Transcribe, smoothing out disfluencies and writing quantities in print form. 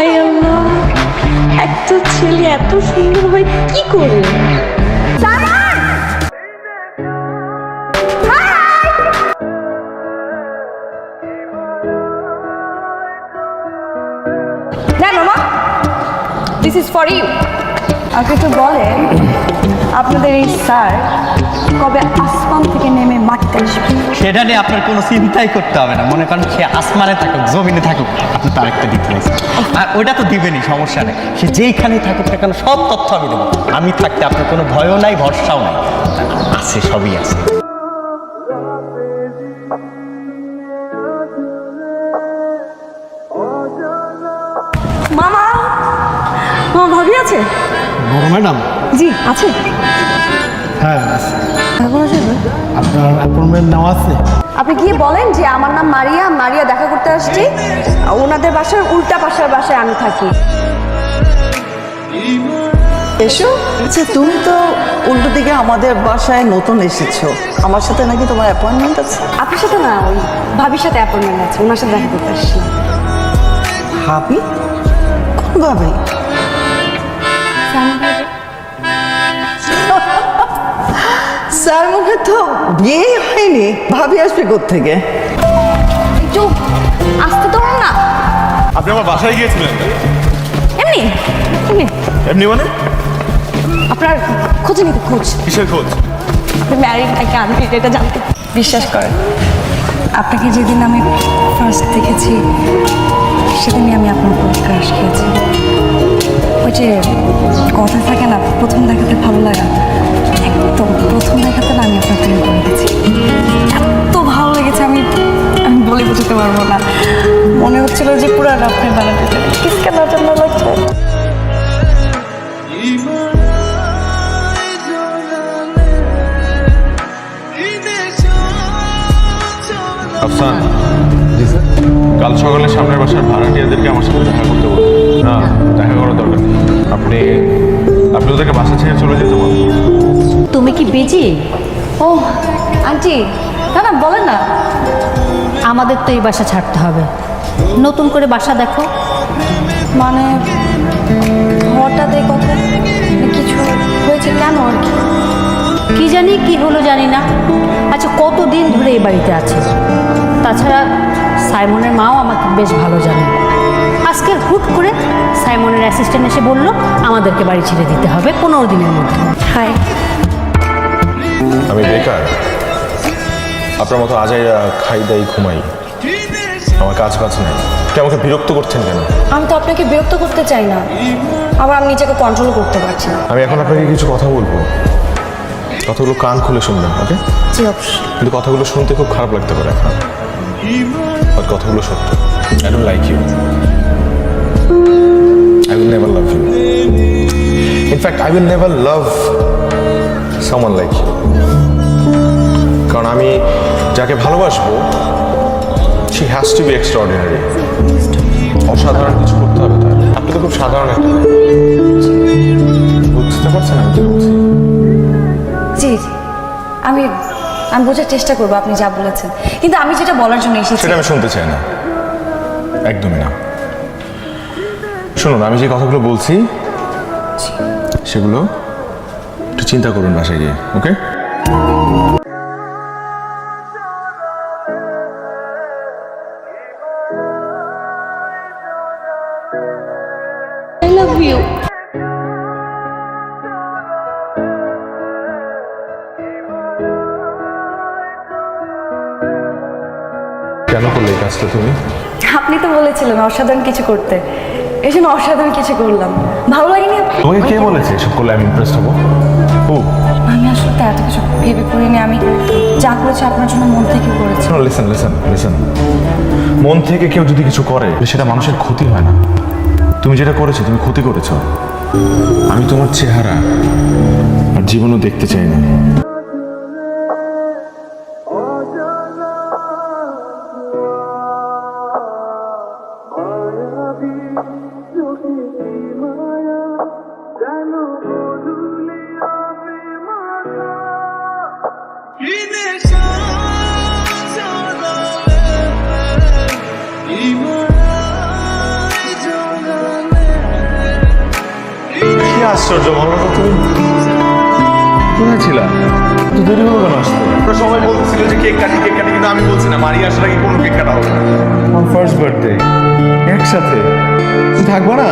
হায় আল্লাহ, একটা ছেলে এত সুন্দর হয় কি করে? This is for you. আমাকে একটু বলেন, আপনাদের এই স্যার কবে আসমান থেকে নেমে মাটিতে আসবে? সেটা নিয়ে আপনার কোনো চিন্তাই করতে হবে না। মনে করেন সে আসমানে থাকুক জমিনে থাকুক, আপনি তার একটা দিতে লাগছে, আর ওইটা তো দিবেনই, সমস্যা নেই। সে যেইখানেই থাকুক না কেন সব তথ্য আমি দেবো। আমি থাকতে আপনার কোনো ভয়ও নাই, ভরসাও নাই, আছে, সবই আছে। মামা, মামা ভাবি আছে? বড় ম্যাডাম? জি আছে। হ্যাঁ আছে। এখন আসবে? আপনার অ্যাপয়েন্টমেন্ট নেওয়া আছে? আপনি গিয়ে বলেন যে আমার নাম মারিয়া, মারিয়া দেখা করতে আসছি। ওনাদের বাসার উল্টা পাশের বাসায় আমি থাকি। এসো। আচ্ছা, তুমি তো উল্টো দিকে আমাদের বাসায় নতুন এসেছো, আমার সাথে নাকি তোমার অ্যাপয়েন্টমেন্ট আছে? আপনার সাথে না, ওই ভাবির সাথে অ্যাপয়েন্টমেন্ট আছে, ওনার সাথে দেখা করতে আসছি। ভাবি? কোন ভাবি? স্যার মুখে তো বিয়ে হয়নি, ভাবি আসবে কোত্থেকে? একটু আসতে তো হয় না? আপনি আমার বাসায় গিয়েছিলেন? এমনি এমনি। এমনি মানে? আপনার খোঁজ নিতে, খোঁজ। কিসের খোঁজ? আপনি ম্যারিড নাকি আনম্যারিড এটা জানতে। বিশ্বাস করেন, আপনাকে যেদিন আমি ফার্স্ট দেখেছি সেদিনই আমি আপনার উপর ক্রাশ খেয়েছি। ওই যে কথা থাকে না, প্রথম দেখাতে ভালো লাগা, একদম প্রথম দেখাতে না আমি আপনার প্রেম করে গেছি। এত ভালো লেগেছে, আমি আমি বলে বোঝাতে পারবো না। মনে হচ্ছিল যে পুরো আপনি বানাতে চাই, কিসকে না জন্য লাগছে। আফসান, কাল সকালে সামনের বাসার ভাড়াটিয়াদেরকে আমার সাথে দেখা করতে বলুন। না, দেখা করার দরকার নেই। আপনি ওদেরকে বাসা ছেড়ে চলে যেতে বলুন। তুমি কি বিজি? ও আন্টি, না না বলেন না। আমাদের তো এই বাসা ছাড়তে হবে, নতুন করে বাসা দেখো। মানে হঠাৎ এই কথা, কিছু হয়েছে কেন আর কি? কি জানি কি হলো জানি না। আচ্ছা, কতদিন ধরে এই বাড়িতে আছে? তাছাড়া সাইমনের মাও আমাকে বেশ ভালো জানে। আজকে হুট করে সাইমনের অ্যাসিস্ট্যান্ট এসে বলল আমাদেরকে বাড়ি ছেড়ে দিতে হবে 15 দিনের মধ্যে। হাই, আমি বেকার, আপনার মতো আজাইরা খাই দাই ঘুমাই, আমার কাজ বাজ নাই। আপনি আমাকে বিরক্ত করছেন কেন? আমি তো আপনাকে বিরক্ত করতে চাই না, আবার আমি নিজেকে কন্ট্রোল করতে পারছি না। আমি এখন আপনাকে কিছু কথা বলবো, কথাগুলো কান খুলে শুনবেন, ওকে? জি অবশ্যই। কিন্তু কথাগুলো শুনতে খুব খারাপ লাগতে পারে আপনার, বাট কথাগুলো সত্য। I don't like you, I will never love you. In fact, I will never love someone like you. কারণ আমি যাকে ভালোবাসবো, she has to be extraordinary. অসাধারণ কিছু করতে হবে তার। আপনি তো খুব সাধারণ একটা মেয়ে। বুঝতে পারছেন আমি কি বলছি? জি আমি আমি বোঝার চেষ্টা করবো আপনি যা বলেছেন, কিন্তু আমি যেটা বলার জন্য এসেছি সেটা আমি শুনতে চাই না, একদমই না। শুনুন, আমি যে কথাগুলো বলছি সেগুলো একটু চিন্তা করুন বাসায় গিয়ে, ওকে? I love you. কেন করলে এই কাজটা তুমি? আপনি তো বলেছিলেন অসাধারণ কিছু করতে, এই জন্য অসাধারণ কিছু করলাম। ভালো লাগেনি আপনার? তোমাকে কে বলেছে এসব করলে আমি ইমপ্রেসড হবো? ও, আমি আসলে তো এত কিছু ভেবে করিনি, আমি যা করেছি আপনার জন্য মন থেকে করেছি। লিসেন লিসেন লিসেন, মন থেকে কেউ যদি কিছু করে সেটা মানুষের ক্ষতি হয় না। তুমি যেটা করেছো, তুমি ক্ষতি করেছো। আমি তোমার চেহারা আর জীবনও দেখতে চাই না। আশ্চর্য বলো তো তুমি কোথায় ছিলা? তো দেরি হলো কেন আসতে? তো সবাই বলছিল যে কেক কাটি কিন্তু আমি বলছি না মারিয়া আসার আগে কোনো কেক কাটা হবে না। আমার ফার্স্ট বার্থডে একসাথে, তুমি থাকবো না?